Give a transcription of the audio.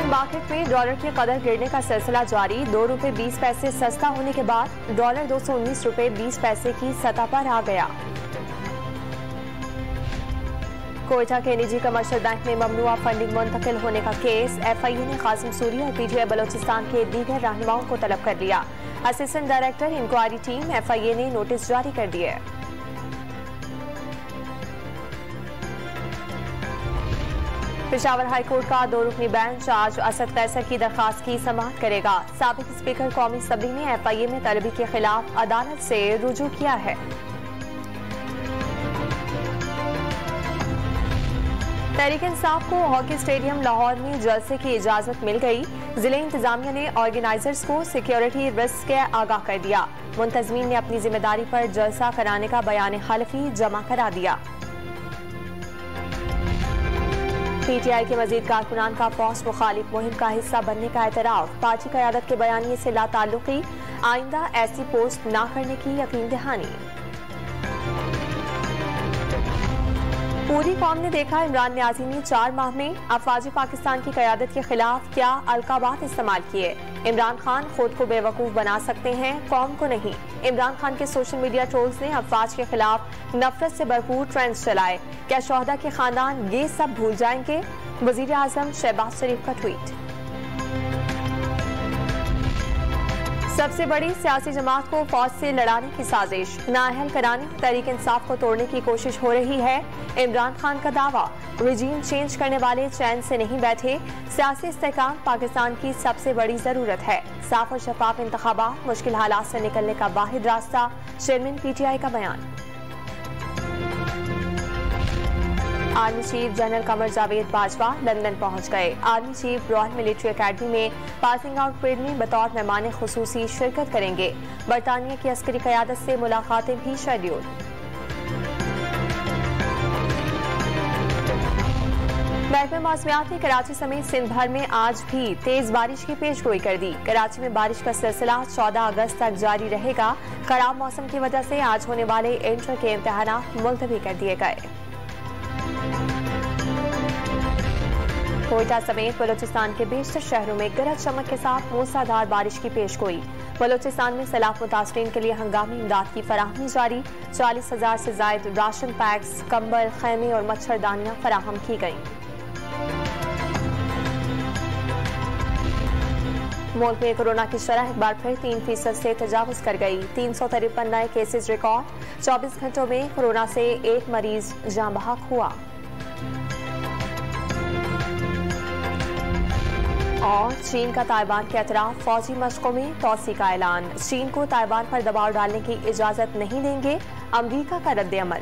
Indian market में dollar की कदर गिरने का सिलसिला जारी। 2 रुपये 20 पैसे सस्ता होने के बाद डॉलर 219 रुपये 20 पैसे की सतह पर आ गया। कोयटा के निजी कमर्शियल बैंक में ममनुआ फंडिंग मुंतकिल होने का केस। FIA ने कासिम सूरी और PTI बलोचिस्तान के दीगर रहनुमाओं को तलब कर लिया। Assistant director inquiry team FIA ने नोटिस जारी कर दिए। पेशावर हाईकोर्ट का 2 रुकनी बेंच आज असद कैसर की दरखास्त की समाअत करेगा। साबिक स्पीकर कौमी असम्बली ने FIA में तलबी के खिलाफ अदालत से रुजू किया है। तहरीक इंसाफ को हॉकी स्टेडियम लाहौर में जलसे की इजाजत मिल गई। जिले इंतजामिया ने ऑर्गेनाइजर्स को सिक्योरिटी रिस्क से आगाह कर दिया। मुंतजमीन ने अपनी जिम्मेदारी पर जलसा कराने का बयान हल्फी जमा करा दिया। PTI के मजीद कारकुनान का पोस्ट मुखालिफ मुहिम का हिस्सा बनने का एतराफ। पार्टी क़यादत के बयानिए से लाताल्लुकी, आइंदा ऐसी पोस्ट न करने की यकीन दहानी। पूरी कौम ने देखा इमरान न्याजी ने 4 माह में अफवाज पाकिस्तान की क़यादत के खिलाफ क्या अलकाबात इस्तेमाल किए। इमरान खान खुद को बेवकूफ़ बना सकते हैं, कौम को नहीं। इमरान खान के सोशल मीडिया ट्रोल्स ने अफवाज के खिलाफ नफरत से भरपूर ट्रेंड्स चलाए। क्या शोहदा के खानदान ये सब भूल जाएंगे? वज़ीर आज़म शहबाज शरीफ का ट्वीट। सबसे बड़ी सियासी जमात को फौज से लड़ाने की साजिश, नाअहल कराने, तहरीक इंसाफ को तोड़ने की कोशिश हो रही है। इमरान खान का दावा, रिजीम चेंज करने वाले चैन से नहीं बैठे। सियासी इस्तेहकाम पाकिस्तान की सबसे बड़ी जरूरत है। साफ और शफाफ इंतखाबात मुश्किल हालात से निकलने का वाहिद रास्ता। चेयरमैन PTI का बयान। Army chief general Qamar Javed Bajwa London पहुंच गए। Army chief royal military academy में पासिंग आउट परेड में बतौर मेहमान खुसूसी शिरकत करेंगे। बरतानिया की अस्करी क़यादत से मुलाकातें भी शेड्यूल। महकमा मौसमियात ने कराची समेत सिंध भर में आज भी तेज बारिश की पेशगोई कर दी। कराची में बारिश का सिलसिला 14 अगस्त तक जारी रहेगा। खराब मौसम की वजह से आज होने वाले इंटर के इम्तिहानात मुलतवी कर दिए गए। कोयटा समेत बलोचिस्तान के बेशतर शहरों में गरज चमक के साथ मूसलाधार बारिश की पेशगोई। बलोचिस्तान में सैलाब मुतासरीन के लिए हंगामी इमदाद की फराहमी जारी। 40,000 से जायद राशन पैक्स, कंबल, खैमे और मच्छरदानियां फराहम की गईं। मुल्क में कोरोना की शरह एक बार फिर 3% से तजावुज कर गई। 353 नए केसेज रिकॉर्ड। 24 घंटों में कोरोना से एक मरीज जान बहक हुआ। और चीन का ताइवान के अतराफ फौजी मशकों में तोसी का ऐलान। चीन को ताइवान पर दबाव डालने की इजाजत नहीं देंगे, अमरीका का रद्द अमल।